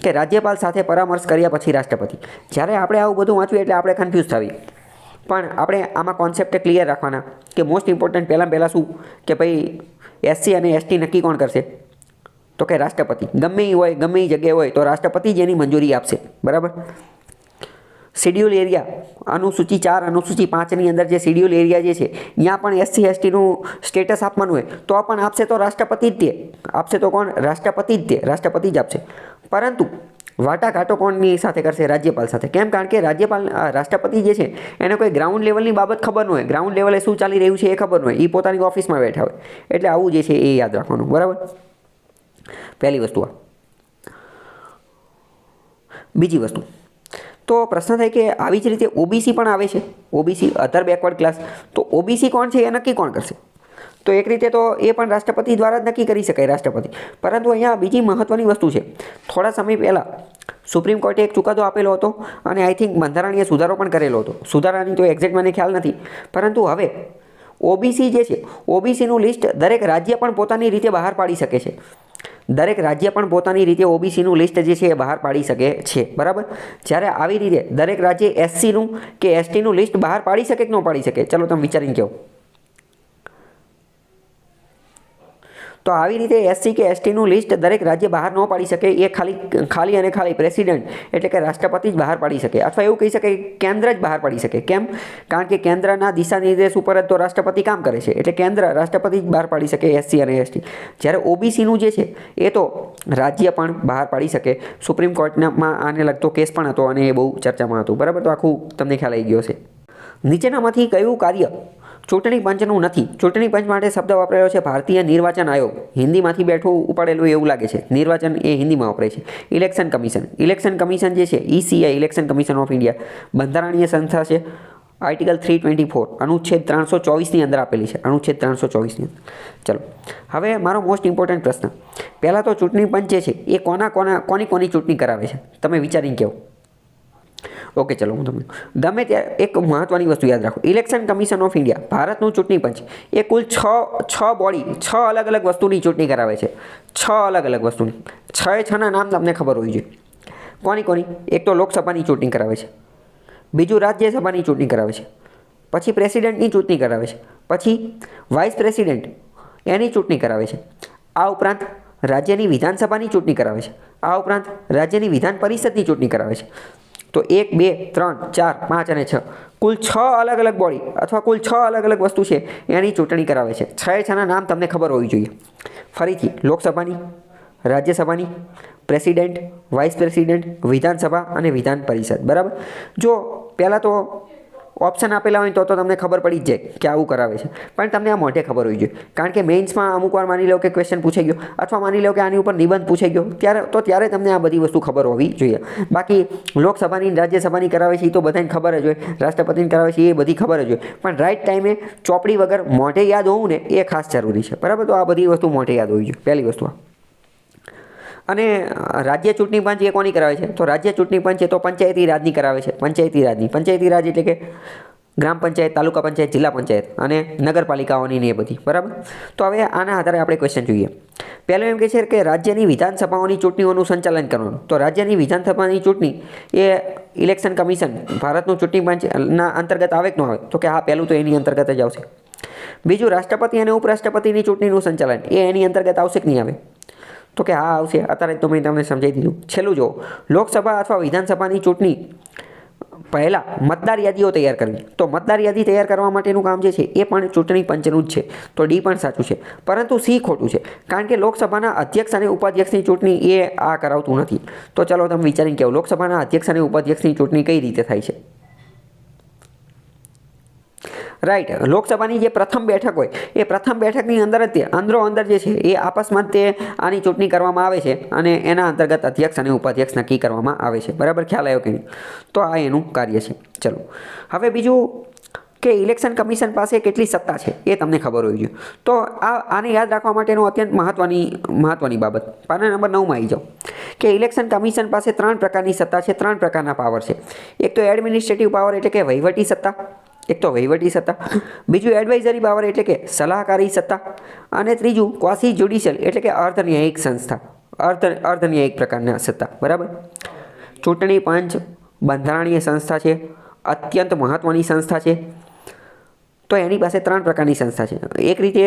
કે રાજ્યપાલ સાથે પરામર્શ કર્યા પછી રાષ્ટ્રપતિ. જ્યારે આપણે આવું બધું વાંચ્યું એટલે આપણે કન્ફ્યુઝ થવી. પણ આપણે આમાં કોન્સેપ્ટ ક્લિયર રાખવાના કે મોસ્ટ ઇમ્પોર્ટન્ટ પહેલાં શું કે ભાઈ એસસી અને એસટી નક્કી કોણ કરશે? તો કે રાષ્ટ્રપતિ. ગમે એ હોય, ગમે એ જગ્યાએ હોય તો રાષ્ટ્રપતિ જ એની મંજૂરી આપશે, બરાબર. શિડ્યુલ એરિયા અનુસૂચિ 4 અનુસૂચિ 5ની અંદર જે શિડ્યુલ એરિયા જે છે ત્યાં પણ એસસી એસટીનું સ્ટેટસ આપવાનું હોય તો પણ આપશે તો રાષ્ટ્રપતિ જ તે આપશે. તો કોણ? રાષ્ટ્રપતિ જ તે રાષ્ટ્રપતિ જ આપશે. પરંતુ વાટાઘાટો કોણની સાથે કરશે? રાજ્યપાલ સાથે. કેમ? કારણ કે રાષ્ટ્રપતિ જે છે એને કોઈ ગ્રાઉન્ડ લેવલની બાબત ખબર ન હોય, ગ્રાઉન્ડ લેવલે શું ચાલી રહ્યું છે એ ખબર ન હોય, એ પોતાની ઓફિસમાં બેઠા હોય. એટલે આવું જે છે એ યાદ રાખવાનું, બરાબર. પહેલી વસ્તુ આ. બીજી વસ્તુ તો પ્રશ્ન થાય કે આવી જ રીતે ઓબીસી પણ આવે છે, ઓબીસી અધર બેકવર્ડ ક્લાસ. તો ઓબીસી કોણ છે એ નક્કી કોણ કરશે? તો એક રીતે તો એ પણ રાષ્ટ્રપતિ દ્વારા જ નક્કી કરી શકાય, રાષ્ટ્રપતિ. પરંતુ અહીંયા બીજી મહત્ત્વની વસ્તુ છે. થોડા સમય પહેલાં સુપ્રીમ કોર્ટે એક ચુકાદો આપેલો હતો અને આઈ થિંક બંધારણીય સુધારો પણ કરેલો હતો. સુધારાની તો એક્ઝેક્ટ મને ખ્યાલ નથી, પરંતુ હવે ઓબીસી જે છે, ઓબીસીનું લિસ્ટ દરેક રાજ્ય પણ પોતાની રીતે બહાર પાડી શકે છે. દરેક રાજ્ય પણ પોતાની રીતે ઓબીસીનું લિસ્ટ જે છે એ બહાર પાડી શકે છે, બરાબર. જ્યારે આવી રીતે દરેક રાજ્ય એસસીનું કે એસટીનું લિસ્ટ બહાર પાડી શકે કે ન પાડી શકે? ચલો તમે વિચારીને કહો. તો આવી રીતે એસસી કે એસટીનું લિસ્ટ દરેક રાજ્ય બહાર ન પાડી શકે. એ ખાલી અને ખાલી પ્રેસિડેન્ટ એટલે કે રાષ્ટ્રપતિ જ બહાર પાડી શકે, અથવા એવું કહી શકાય કેન્દ્ર જ બહાર પાડી શકે. કેમ? કારણ કે કેન્દ્રના દિશા નિર્દેશ ઉપર જ તો રાષ્ટ્રપતિ કામ કરે છે. એટલે કેન્દ્ર રાષ્ટ્રપતિ જ બહાર પાડી શકે એસસી અને એસટી. જ્યારે ઓબીસીનું જે છે એ તો રાજ્ય પણ બહાર પાડી શકે. સુપ્રીમ કોર્ટમાં આને લગતો કેસ પણ હતો અને એ બહુ ચર્ચામાં હતું, બરાબર. તો આખું તમને ખ્યાલ આવી ગયો છે. નીચેનામાંથી કયું કાર્ય ચૂંટણી પંચનું નથી? ચૂંટણી પંચ માટે શબ્દ વાપરેલો છે ભારતીય નિર્વાચન આયોગ. હિન્દીમાંથી બેઠું ઉપાડેલું એવું લાગે છે. નિર્વાચન એ હિન્દીમાં વપરાય છે. Election commission. ઇલેક્શન કમિશન જે છે ECI, election commission of India, બંધારણીય સંસ્થા છે. આર્ટિકલ 324 અનુચ્છેદ 324ની અંદર આપેલી છે. અનુચ્છેદ 324ની અંદર. ચલો, હવે મારો મોસ્ટ ઇમ્પોર્ટન્ટ પ્રશ્ન. પહેલાં તો ચૂંટણી પંચ જે છે એ કોની ચૂંટણી કરાવે છે? તમે વિચારીને કહો. ઓકે, ચલો હું તમને ગમે ત્યારે એક મહત્ત્વની વસ્તુ યાદ રાખો. ઇલેક્શન કમિશન ઓફ ઇન્ડિયા, ભારતનું ચૂંટણી પંચ, એ કુલ છ અલગ અલગ વસ્તુની ચૂંટણી કરાવે છે. 6 અલગ અલગ વસ્તુની. 6ના નામ તમને ખબર હોવી જોઈએ. કોની? એક તો લોકસભાની ચૂંટણી કરાવે છે, બીજું રાજ્યસભાની ચૂંટણી કરાવે છે, પછી પ્રેસિડેન્ટની ચૂંટણી કરાવે છે, પછી વાઇસ પ્રેસિડેન્ટ એની ચૂંટણી કરાવે છે. આ ઉપરાંત રાજ્યની વિધાનસભાની ચૂંટણી કરાવે છે. આ ઉપરાંત રાજ્યની વિધાન પરિષદની ચૂંટણી કરાવે છે. તો 1, 2, 3, 4, 5 અને 6 કુલ 6 અલગ અલગ બોડી અથવા કુલ 6 અલગ અલગ વસ્તુ છે એની ચૂંટણી કરાવે છે. 6ના નામ તમને ખબર હોવી જોઈએ. ફરીથી લોકસભાની, રાજ્યસભાની, પ્રેસિડેન્ટ, વાઇસ પ્રેસિડેન્ટ, વિધાનસભા અને વિધાન પરિષદ, બરાબર. જો પહેલાં તો ઓપ્શન આપેલા હોય તો તમને ખબર પડી જ જાય કે આવું કરાવે છે. પણ તમને આ મોઢે ખબર હોવી જોઈએ. કારણ કે મેઇન્સમાં અમુક વાર માની લો કે ક્વેશ્ચન પૂછાઈ ગયો અથવા માની લો કે આની ઉપર નિબંધ પૂછાઈ ગયો ત્યારે તમને આ બધી વસ્તુ ખબર હોવી જોઈએ. બાકી લોકસભાની, રાજ્યસભાની કરાવે છે એ તો બધાને ખબર જ હોય, રાષ્ટ્રપતિને કરાવે છે એ બધી ખબર જ હોય. પણ રાઈટ ટાઈમે ચોપડી વગર મોઢે યાદ હોવું ને એ ખાસ જરૂરી છે, બરાબર. તો આ બધી વસ્તુ મોઢે યાદ હોવી જોઈએ. પહેલી વસ્તુ. અને રાજ્ય ચૂંટણી પંચ એ કોની કરાવે છે? તો રાજ્ય ચૂંટણી પંચ એ તો પંચાયતી રાજની કરાવે છે. પંચાયતી રાજ એટલે કે ગ્રામ પંચાયત, તાલુકા પંચાયત, જિલ્લા પંચાયત અને નગરપાલિકાઓની ને એ બધી, બરાબર. તો હવે આના આધારે આપણે ક્વેશ્ચન જોઈએ પહેલું એમ કહે છે કે રાજ્યની વિધાનસભાઓની ચૂંટણીઓનું સંચાલન કરવાનું. તો રાજ્યની વિધાનસભાની ચૂંટણી એ ઇલેક્શન કમિશન ભારતનું ચૂંટણી પંચના અંતર્ગત આવે કે ન આવે? તો કે હા, પહેલું તો એની અંતર્ગત જ આવશે. બીજું, રાષ્ટ્રપતિ અને ઉપરાષ્ટ્રપતિની ચૂંટણીનું સંચાલન એ એની અંતર્ગત આવશે કે નહીં આવે? તો કે હા, આવશે. અત્યારે તો મેં તમને સમજાવી દીધું. છેલ્લું જો, લોકસભા અથવા વિધાનસભાની ચૂંટણી પહેલાં મતદાર યાદીઓ તૈયાર કરવી. તો મતદાર યાદી તૈયાર કરવા માટેનું કામ જે છે એ પણ ચૂંટણી પંચનું જ છે. તો ડી પણ સાચું છે, પરંતુ સી ખોટું છે, કારણ કે લોકસભાના અધ્યક્ષ અને ઉપાધ્યક્ષની ચૂંટણી એ આ કરાવતું નથી. તો ચાલો તમે વિચારીને કહો, લોકસભાના અધ્યક્ષ અને ઉપાધ્યક્ષની ચૂંટણી કઈ રીતે થાય છે? રાઈટ, લોકસભાની જે પ્રથમ બેઠક હોય એ પ્રથમ બેઠકની અંદર જ તે અંદર જે છે એ આપસમાં જ તે આની ચૂંટણી કરવામાં આવે છે અને એના અંતર્ગત અધ્યક્ષ અને ઉપાધ્યક્ષ નક્કી કરવામાં આવે છે. બરાબર, ખ્યાલ આવ્યો કે નહીં? તો આ એનું કાર્ય છે. ચલો, હવે બીજું કે ઇલેક્શન કમિશન પાસે કેટલી સત્તા છે એ તમને ખબર હોવી જોઈએ. તો આને યાદ રાખવા માટેનું અત્યંત મહત્વની બાબત, પાના નંબર 9માં આવી જાઓ કે ઇલેક્શન કમિશન પાસે 3 પ્રકારની સત્તા છે, 3 પ્રકારના પાવર છે. એક તો એડમિનિસ્ટ્રેટિવ પાવર એટલે કે વહીવટી સત્તા, એક તો વહીવટી સત્તા, બીજું એડવાઇઝરી પાવર એટલે કે સલાહકારી સત્તા, અને ત્રીજું ક્વાસી જ્યુડિશિયલ એટલે કે અર્ધન્યાયિક સંસ્થા, અર્ધન્યાયિક પ્રકારના સત્તા. બરાબર, ચૂંટણી પંચ બંધારણીય સંસ્થા છે, અત્યંત મહત્વની સંસ્થા છે. તો એની પાસે 3 પ્રકારની સંસ્થા છે. એક રીતે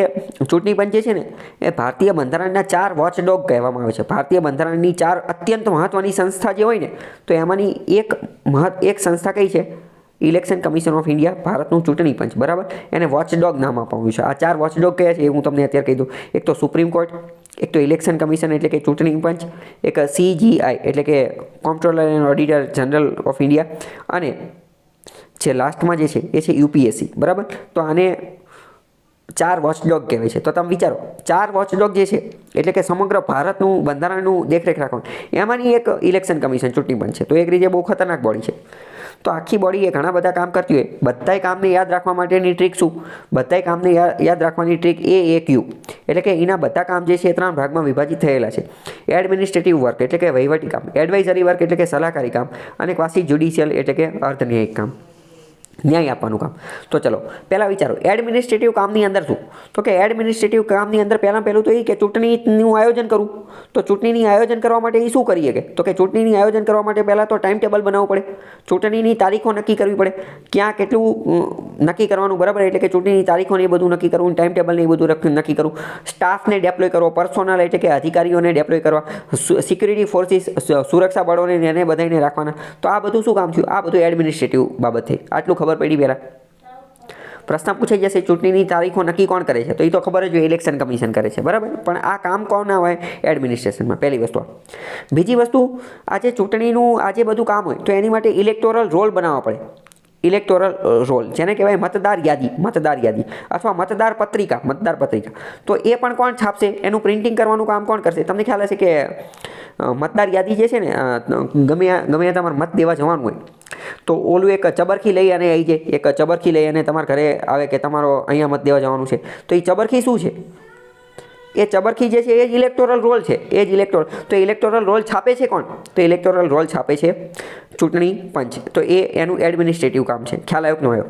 ચૂંટણી પંચ જે છે ને એ ભારતીય બંધારણના 4 વોચડોગ કહેવામાં આવે છે. ભારતીય બંધારણની 4 અત્યંત મહત્વની સંસ્થા જે હોય ને, તો એમાંની એક સંસ્થા કઈ છે? ઇલેક્શન કમિશન ઓફ ઇન્ડિયા, ભારતનું ચૂંટણી પંચ. બરાબર, એને વોચડોગ નામ આપવામાં છે. આ 4 વોચડોગ કયા છે એ હું તમને અત્યારે કહી દઉં. એક તો સુપ્રીમ કોર્ટ, એક તો ઇલેક્શન કમિશન એટલે કે ચૂંટણી પંચ, એક CGI એટલે કે કોમ્પ્ટ્રોલર and auditor general of India, અને જે લાસ્ટમાં જે છે એ છે UPSC. બરાબર, તો આને 4 વોચડોગ કહેવાય છે. તો તમે વિચારો, 4 વોચડોગ જે છે એટલે કે સમગ્ર ભારતનું બંધારણનું દેખરેખ રાખવાનું, એમાંની એક ઇલેક્શન કમિશન ચૂંટણી પંચ છે. તો એક રીતે બહુ ખતરનાક બોડી છે. તો આખી બોડી એ ઘણા બધા કામ કરતી હોય. બધાય કામને યાદ રાખવા માટેની ટ્રીક શું? બધાય કામને યાદ રાખવાની ટ્રીક AAQ એટલે કે એના બધા કામ જે છે એ 3 ભાગમાં વિભાજિત થયેલા છે. એડમિનિસ્ટ્રેટિવ વર્ક એટલે કે વહીવટી કામ, એડવાઇઝરી વર્ક એટલે કે સલાહકારી કામ, અને ક્વાસી જ્યુડિશિયલ એટલે કે અર્ધન્યાયિક કામ, ન્યાય આપવાનું કામ. તો ચલો પહેલાં વિચારો, એડમિનિસ્ટ્રેટિવ કામની અંદર શું? તો કે એડમિનિસ્ટ્રેટિવ કામની અંદર પહેલું તો એ કે ચૂંટણીનું આયોજન કરવું. તો ચૂંટણીની આયોજન કરવા માટે એ શું કરીએ કે? તો કે ચૂંટણીની આયોજન કરવા માટે પહેલાં તો ટાઈમ ટેબલ બનાવવું પડે, ચૂંટણીની તારીખો નક્કી કરવી પડે, ક્યાં કેટલું નક્કી કરવાનું. બરાબર, એટલે કે ચૂંટણીની તારીખોને એ બધું નક્કી કરવું, ટાઈમ ટેબલને એ બધું નક્કી કરવું, સ્ટાફને ડેપ્લોય કરવો, પર્સોનલ એટલે કે અધિકારીઓને ડેપ્લોય કરવા, સિક્યુરિટી ફોર્સિસ સુરક્ષા બળોને એને બધાને રાખવાના. તો આ બધું શું કામ થયું? આ બધું એડમિનિસ્ટ્રેટિવ બાબત થઈ. આટલું ખબર પડી પહેલાં? પ્રશ્ન પૂછાઈ જશે, ચૂંટણીની તારીખો નક્કી કોણ કરે છે? તો એ તો ખબર જ હોય, ઇલેક્શન કમિશન કરે છે. બરાબર, પણ આ કામ કોણ ના હોય? એડમિનિસ્ટ્રેશનમાં. પહેલી વસ્તુ. બીજી વસ્તુ, આજે ચૂંટણીનું આજે બધું કામ હોય તો એની માટે ઇલેક્ટોરલ રોલ બનાવવા પડે. ઇલેક્ટોરલ રોલ જેને કહેવાય મતદાર યાદી અથવા મતદાર પત્રિકા. તો એ પણ કોણ છાપશે? એનું પ્રિન્ટિંગ કરવાનું કામ કોણ કરશે? તમને ખ્યાલ હશે કે મતદાર યાદી જે છે ને, ગમે તમારે મત દેવા જવાનું હોય તો ઓલું એક ચબરખી લઈ અને આવી જાય, એક ચબરખી લઈ અને તમારા ઘરે આવે કે તમારો અહીંયા મત દેવા જવાનું છે. તો એ ચબરખી શું છે? એ ચબરખી જે છે એ જ ઇલેક્ટોરલ રોલ છે. તો ઇલેક્ટોરલ રોલ છાપે છે કોણ? તો ઇલેક્ટોરલ રોલ છાપે છે ચૂંટણી પંચ. તો એ એનું એડમિનિસ્ટ્રેટિવ કામ છે. ખ્યાલ આવ્યો કે ન આવ્યો?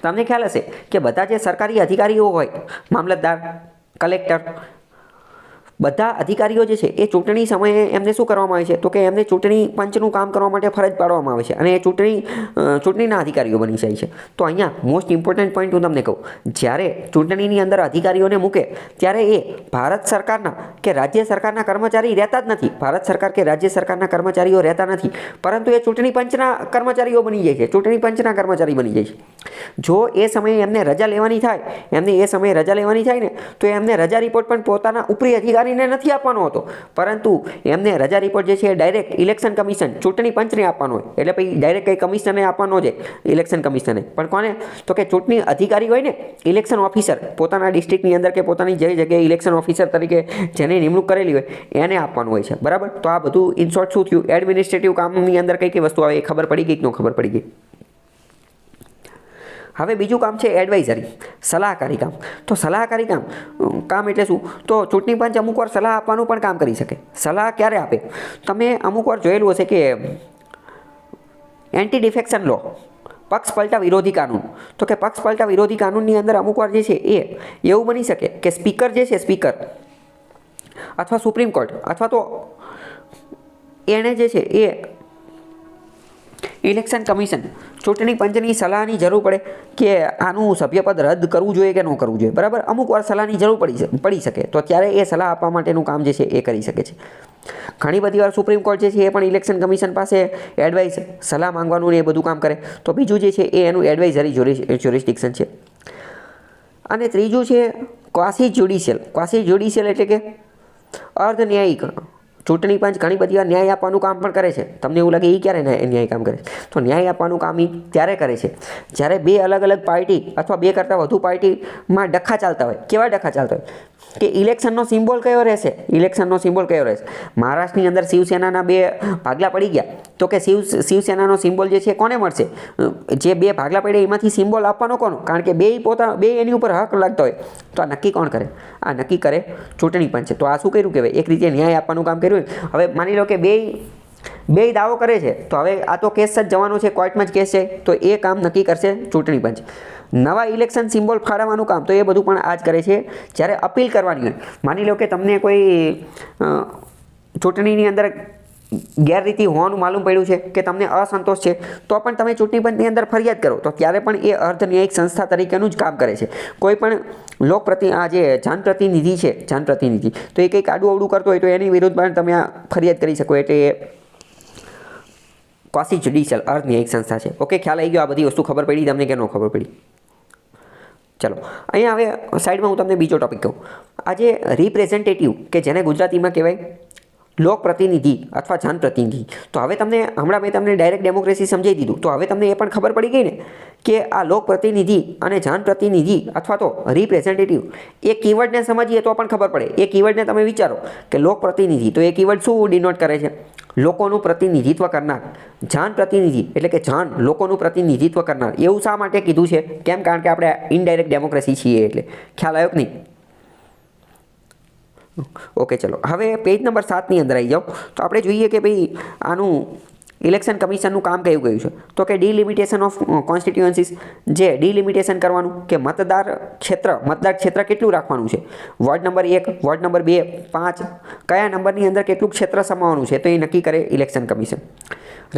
તમને ખ્યાલ હશે કે બધા જે સરકારી અધિકારીઓ હોય, મામલતદાર, કલેક્ટર, બધા અધિકારીઓ જે છે એ ચૂંટણી સમયે એમને શું કરવામાં આવે છે? તો કે એમને ચૂંટણી પંચનું કામ કરવા માટે ફરજ પાડવામાં આવે છે અને એ ચૂંટણીના અધિકારીઓ બની જાય છે. તો અહીંયા મોસ્ટ ઇમ્પોર્ટન્ટ પોઈન્ટ હું તમને કહું, જ્યારે ચૂંટણીની અંદર અધિકારીઓને મૂકે ત્યારે એ ભારત સરકારના કે રાજ્ય સરકારના કર્મચારી રહેતા જ નથી. ભારત સરકાર કે રાજ્ય સરકારના કર્મચારીઓ રહેતા નથી, પરંતુ એ ચૂંટણી પંચના કર્મચારીઓ બની જાય છે, ચૂંટણી પંચના કર્મચારી બની જાય છે. જો એ સમયે એમને રજા લેવાની થાય ને, તો એમને રજા રિપોર્ટ પણ પોતાના ઉપરી અધિકારી નથી આપવાનો હતો, પરંતુ એમને રજા રિપોર્ટ જે છે ડાયરેક્ટ ઇલેક્શન કમિશન ચૂંટણી પંચને આપવાનો હોય. એટલે પછી ડાયરેક્ટ કઈ કમિશનરને આપવાનો છે, ઇલેક્શન કમિશનને. પણ કોને? તો કે ચૂંટણી અધિકારી હોય ને, ઇલેક્શન ઓફિસર, પોતાના ડિસ્ટ્રિક્ટની અંદર કે પોતાની જે જગ્યાએ ઇલેક્શન ઓફિસર તરીકે જેને નિમણૂક કરેલી હોય એને આપવાનું હોય છે. બરાબર, તો આ બધું ઇન શોર્ટ શું થયું? એડમિનિસ્ટ્રેટિવ કામની અંદર કઈ કઈ વસ્તુ આવે એ ખબર પડી ગઈ કે ન ખબર પડી ગઈ? હવે બીજું કામ છે એડવાઇઝરી, સલાહકારી કામ. તો સલાહકારી કામ એટલે શું? તો ચૂંટણી પંચ અમુક વાર સલાહ આપવાનું પણ કામ કરી શકે. સલાહ ક્યારે આપે? તમે અમુક વાર જોયેલું હશે કે એન્ટી ડિફેક્શન લો, પક્ષ પલટા વિરોધી કાનૂન. તો કે પક્ષ પલટા વિરોધી કાનૂનની અંદર અમુક વાર જે છે એ એવું બની શકે કે સ્પીકર જે છે, અથવા સુપ્રીમ કોર્ટ અથવા તો એણે જે છે એ ઇલેક્શન કમિશન ચૂંટણી પંચની સલાહની જરૂર પડે કે આનું સભ્યપદ રદ કરવું જોઈએ કે ન કરવું જોઈએ, બરાબર. અમુક વાર સલાહની જરૂર પડી શકે તો ત્યારે એ સલાહ આપવા માટેનું કામ જે છે એ કરી શકે છે. ઘણી બધી વાર સુપ્રીમ કોર્ટ જે છે એ પણ ઇલેક્શન કમિશન પાસે એડવાઇસ સલાહ માંગવાનું ને એ બધું કામ કરે. તો બીજું જે છે એ એનું એડવાઇઝરી જ્યુરિસ્ડિક્શન છે. અને ત્રીજું છે ક્વાસી જ્યુડિશિયલ. ક્વાસી જ્યુડિશિયલ એટલે કે અર્ધ ન્યાયિક. ચૂંટણી પંચ ઘણી બધી વાર ન્યાય આપવાનું કામ પણ કરે છે. તમને એવું લાગે એ ક્યારે ન્યાય કામ કરે છે? તો ન્યાય આપવાનું કામ એ ત્યારે કરે છે જ્યારે બે અલગ અલગ પાર્ટી અથવા બે કરતાં વધુ પાર્ટીમાં ડખા ચાલતા હોય. કેવા ડખા ચાલતા હોય કે ઇલેક્શનનો સિમ્બોલ કયો રહેશે, ઇલેક્શનનો સિમ્બોલ કયો રહેશે. મહારાષ્ટ્રની અંદર શિવસેનાના બે ભાગલા પડી ગયા તો કે શિવસેનાનો સિમ્બોલ જે છે કોને મળશે? જે બે ભાગલા પડ્યા એમાંથી સિમ્બોલ આપવાનો કોનો? કારણ કે બે એની ઉપર હક લાગતા હોય. તો આ નક્કી કોણ કરે? આ નક્કી કરે ચૂંટણી પંચ. તો આ શું કર્યું કહેવાય? એક રીતે ન્યાય આપવાનું કામ કર્યું. હવે માની લો કે બે દાવો કરે છે તો હવે આ તો કેસ જ જવાનો છે, કોર્ટમાં જ કેસ છે, તો એ કામ નક્કી કરશે ચૂંટણી પંચ. નવા ઇલેક્શન સિમ્બોલ ફાળવવાનું કામ તો એ બધું પણ આ જ કરે છે જ્યારે અપીલ કરવાની હોય. માની લો કે તમને કોઈ ચૂંટણીની અંદર ગેરરીતિ હોવાનું માલુમ પડ્યું છે કે તમને અસંતોષ છે તો પણ તમે ચૂંટણી પંચની અંદર ફરિયાદ કરો તો ત્યારે પણ એ અર્ધન્યાયિક સંસ્થા તરીકેનું જ કામ કરે છે. કોઈ પણ આ જે જનપ્રતિનિધિ છે, જનપ્રતિનિધિ તો એ કંઈક આડું અવડું કરતો હોય તો એની વિરુદ્ધ પણ તમે આ ફરિયાદ કરી શકો. એટલે એ ક્વાસી જ્યુડિશિયલ અર્ધન્યાયિક સંસ્થા છે. ઓકે, ખ્યાલ આવી ગયો? આ બધી વસ્તુ ખબર પડી તમને કે ન ખબર પડી? ચલો અહીંયા હવે સાઈડમાં હું તમને બીજો ટોપિક કહું. આ જે રિપ્રેઝેન્ટેટિવ કે જેને ગુજરાતીમાં કહેવાય લોકપ્રતિનિધિ અથવા જનપ્રતિનિધિ. તો હવે હમણાં મેં તમને ડાયરેક્ટ ડેમોક્રેસી સમજાવી દીધું. તો હવે તમને એ પણ ખબર પડી ગઈ ને કે આ લોકપ્રતિનિધિ અને જનપ્રતિનિધિ અથવા તો રિપ્રેઝેન્ટેટિવ એ કીવર્ડને સમજીએ તો પણ ખબર પડે. એ કીવર્ડને તમે વિચારો કે લોકપ્રતિનિધિ તો એ કીવર્ડ શું ડિનોટ કરે છે? લોકોનું પ્રતિનિધિત્વ કરનાર. જનપ્રતિનિધિ એટલે કે લોકોનું પ્રતિનિધિત્વ કરનાર. એવું શા માટે કીધું છે? કેમ? કારણ કે આપણે ઇનડાયરેક્ટ ડેમોક્રેસી છીએ એટલે. ખ્યાલ આવ્યો કે નહીં? ઓકે, ચલો હવે પેજ નંબર 7ની અંદર આવી જાઓ તો આપણે જોઈએ કે ભાઈ આનું ઇલેક્શન કમિશનનું કામ કયું ગયું છે. તો કે ડિલિમિટેશન ઓફ કોન્સ્ટિટ્યુઅન્સીસ. જે ડિલિમિટેશન કરવાનું કે મતદાર ક્ષેત્ર કેટલું રાખવાનું છે. વોર્ડ નંબર 1, વોર્ડ નંબર 2, 5 કયા નંબરની અંદર કેટલું ક્ષેત્ર સમાવવાનું છે તો એ નક્કી કરે election commission.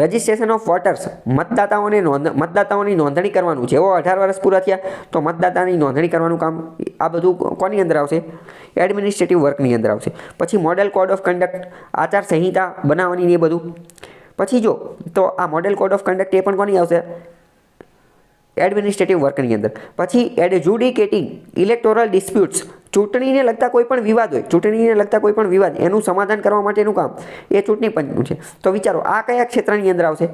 Registration of voters. મતદાતાઓની નોંધણી કરવાનું. જેવો 18 વર્ષ પૂરા થયા તો મતદાતાની નોંધણી કરવાનું કામ. આ બધું કોની અંદર આવશે? એડમિનિસ્ટ્રેટિવ વર્કની અંદર આવશે. પછી મોડેલ કોડ ઓફ કન્ડક્ટ, આચાર સંહિતા બનાવવાની એ બધું. પછી જો તો આ મોડેલ કોડ ઓફ કન્ડક્ટ એ પણ કોની આવશે? એડમિનિસ્ટ્રેટિવ વર્કની અંદર. પછી એડજુડિકેટિંગ ઇલેક્ટોરલ ડિસ્પ્યુટ્સ. ચૂંટણીને લગતા કોઈ પણ વિવાદ એનું સમાધાન કરવા માટેનું કામ એ ચૂંટણી પંચનું છે. તો વિચારો આ કયા ક્ષેત્રની અંદર આવશે?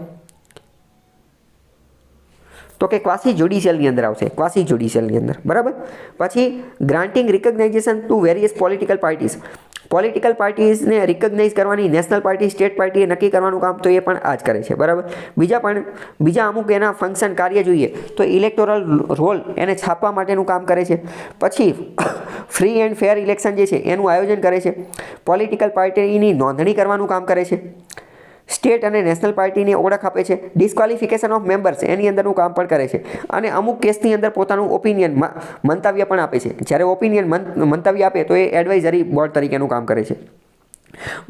તો કે ક્વાસી જ્યુડિશિયલની અંદર આવશે. ક્વાસી જ્યુડિશિયલની અંદર, બરાબર. પછી granting recognization to various political parties. Political પાર્ટીઝને રિકગ્નાઇઝ કરવાની નેશનલ પાર્ટી, સ્ટેટ પાર્ટીએ નક્કી કરવાનું કામ તો એ પણ આ જ કરે છે, બરાબર. બીજા અમુક એના ફંક્શન કાર્ય જોઈએ તો ઇલેક્ટોરલ રોલ એને છાપવા માટેનું કામ કરે છે. પછી ફ્રી એન્ડ ફેર ઇલેક્શન જે છે એનું આયોજન કરે છે. પોલિટિકલ પાર્ટીની નોંધણી કરવાનું કામ કરે છે. સ્ટેટ અને નેશનલ પાર્ટીને ઓળખ આપે છે. ડિસ્ક્વોલિફિકેશન ઓફ મેમ્બર્સ એની અંદરનું કામ પણ કરે છે. અને અમુક કેસની અંદર પોતાનું ઓપિનિયન મંતવ્ય પણ આપે છે. જ્યારે ઓપિનિયન મંતવ્ય આપે તો એ એડવાઇઝરી બોર્ડ તરીકેનું કામ કરે છે.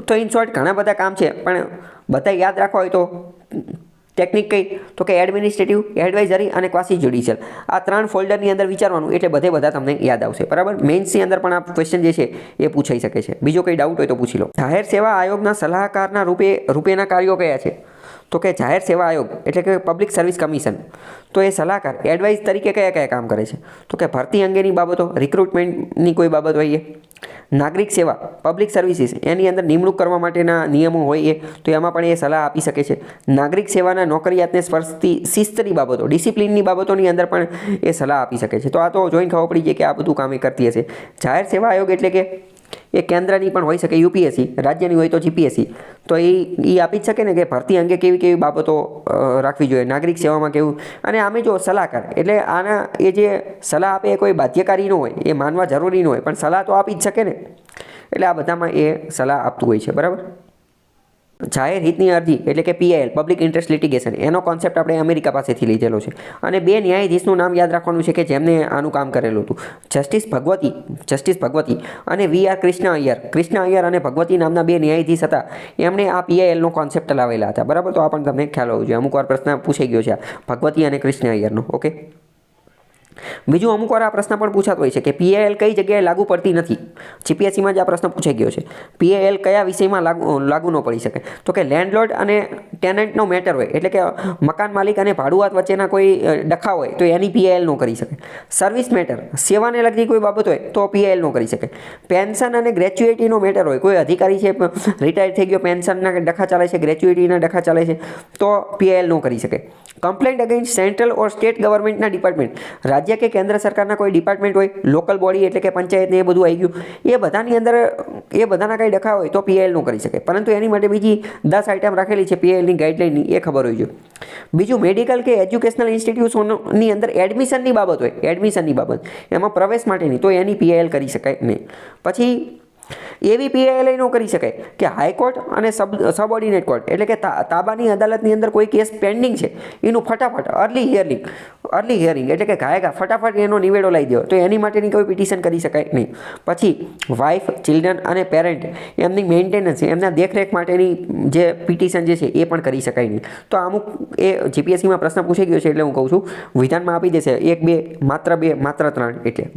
તો ઇન શોર્ટ ઘણા બધા કામ છે પણ બધા યાદ રાખવા હોય તો ટેકનિક કઈ? તો કે એડમિનિસ્ટ્રેટિવ, એડવાઇઝરી અને ક્વાસી જ્યુડિશિયલ. આ 3 ફોલ્ડરની અંદર વિચારવાનું એટલે બધા તમને યાદ આવશે, બરાબર. મેઇન્સની અંદર પણ આ ક્વેશ્ચન જે છે એ પૂછાઈ શકે છે. બીજો કંઈ ડાઉટ હોય તો પૂછી લો. જાહેર સેવા આયોગના સલાહકારના રૂપેના કાર્યો કયા છે? તો કે જાહેર સેવા આયોગ એટલે કે પબ્લિક સર્વિસ કમિશન. તો એ સલાહકાર એડવાઇઝ તરીકે કયા કામ કરે છે? તો કે ભરતી અંગેની બાબતો, રિક્રુટમેન્ટની કોઈ બાબત હોય એ. નાગરિક સેવા, પબ્લિક સર્વિસીસ એની અંદર નિમણૂક કરવા માટેના નિયમો હોય એ તો એમાં પણ એ સલાહ આપી શકે છે. નાગરિક સેવાના નોકરિયાતને સ્પર્શતી શિસ્તની બાબતો, ડિસિપ્લિનની બાબતોની અંદર પણ એ સલાહ આપી શકે છે. તો આ તો જોઈને ખબર પડી જાય કે આ બધું કામ એ કરતી હશે. જાહેર સેવા આયોગ એટલે કે એ કેન્દ્રની પણ હોઈ શકે, યુપીએસસી, રાજ્યની હોય તો જીપીએસસી. તો એ આપી જ શકે ને કે ભરતી અંગે કેવી બાબતો રાખવી જોઈએ, નાગરિક સેવામાં કેવું. અને આમે જો સલાહકાર એટલે આના એ જે સલાહ આપે એ કોઈ બાધ્યકારી ન હોય, એ માનવા જરૂરી ન હોય, પણ સલાહ તો આપી જ શકે ને. એટલે આ બધામાં એ સલાહ આપતું હોય છે, બરાબર. જાહેર હિતની અરજી એટલે કે પીઆઈએલ પબ્લિક ઇન્ટરેસ્ટ લિટિગેશન એનો કોન્સેપ્ટ આપણે અમેરિકા પાસેથી લીધેલો છે. અને 2 ન્યાયાધીશનું નામ યાદ રાખવાનું છે કે જેમને આનું કામ કરેલું હતું. જસ્ટિસ ભગવતી અને વી.આર. કૃષ્ણ અય્યર અને ભગવતી નામના 2 ન્યાયાધીશ હતા. એમણે આ પીઆઈએલનો કોન્સેપ્ટ લાવેલા હતા. બરાબર, તો આ પણ તમને ખ્યાલ હોવો જોઈએ. અમુક વાર પ્રશ્ન પૂછાઈ ગયો છે ભગવતી અને કૃષ્ણ અય્યરનો. ઓકે. બીજું અમુક વાર આ પ્રશ્ન પણ પૂછાતો હોય છે કે પીઆઈએલ કઈ જગ્યાએ લાગુ પડતી નથી. જીપીએસસીમાં જ આ પ્રશ્ન પૂછાઈ ગયો છે. પીઆઈએલ કયા વિષયમાં લાગુ ન પડી શકે? તો કે લેન્ડલોર્ડ અને ટેનન્ટનો મેટર હોય એટલે કે મકાન માલિક અને ભાડુઆત વચ્ચેના કોઈ ડખા હોય તો એની પીઆઈએલ ન કરી શકે. સર્વિસ મેટર સેવાને લગતી કોઈ બાબત હોય તો પીઆઈએલ ન કરી શકે. પેન્શન અને ગ્રેચ્યુઇટીનો મેટર હોય, કોઈ અધિકારી છે રિટાયર થઈ ગયો, પેન્શનના ડખા ચાલે છે, ગ્રેચ્યુઇટીના ડખા ચાલે છે તો પીઆઈએલ ન કરી શકે. કમ્પ્લેન્ટ અગેન્સ્ટ સેન્ટ્રલ ઓર સ્ટેટ ગવર્મેન્ટના ડિપાર્ટમેન્ટ, રાજ્ય કે કેન્દ્ર સરકારના કોઈ ડિપાર્ટમેન્ટ હોય, લોકલ બોડી એટલે કે પંચાયત ને એ બધું આવી ગયું, એ બધાની અંદર એ બધાના કંઈ ડખા હોય તો પીઆઈએલ નું કરી શકે. પરંતુ એની માટે બીજી 10 આઇટમ રાખેલી છે પીઆઈએલની ગાઈડલાઇનની, એ ખબર હોવી જોઈએ. બીજું મેડિકલ કે એજ્યુકેશનલ ઇન્સ્ટિટ્યુશનની અંદર એડમિશનની બાબત હોય, એડમિશનની બાબત એમાં પ્રવેશ માટેની, તો એની પીઆઈએલ કરી શકાય નહીં. પછી એવી પીઆઈએલ ન કરી શકાય કે હાઈકોર્ટ અને સબઓર્ડિનેટ કોર્ટ એટલે કે તાબાની અદાલતની અંદર કોઈ કેસ પેન્ડિંગ છે એનું ફટાફટ અર્લી હિયરિંગ એટલે કે ઘાયગા ફટાફટ એનો નિવેડો લઈ દો, તો એની માટેની કોઈ પિટિશન કરી શકાય નહીં. પછી વાઇફ, ચિલ્ડ્રન અને પેરેન્ટ એમની મેન્ટેનન્સ, એમના દેખરેખ માટેની જે પિટિશન જે છે એ પણ કરી શકાય નહીં. તો અમુક એ જીપીએસસીમાં પ્રશ્ન પૂછાઈ ગયો છે એટલે હું કહું છું વિધાનમાં આપી દેશે 1, 2, માત્ર 2, માત્ર 3 એટલે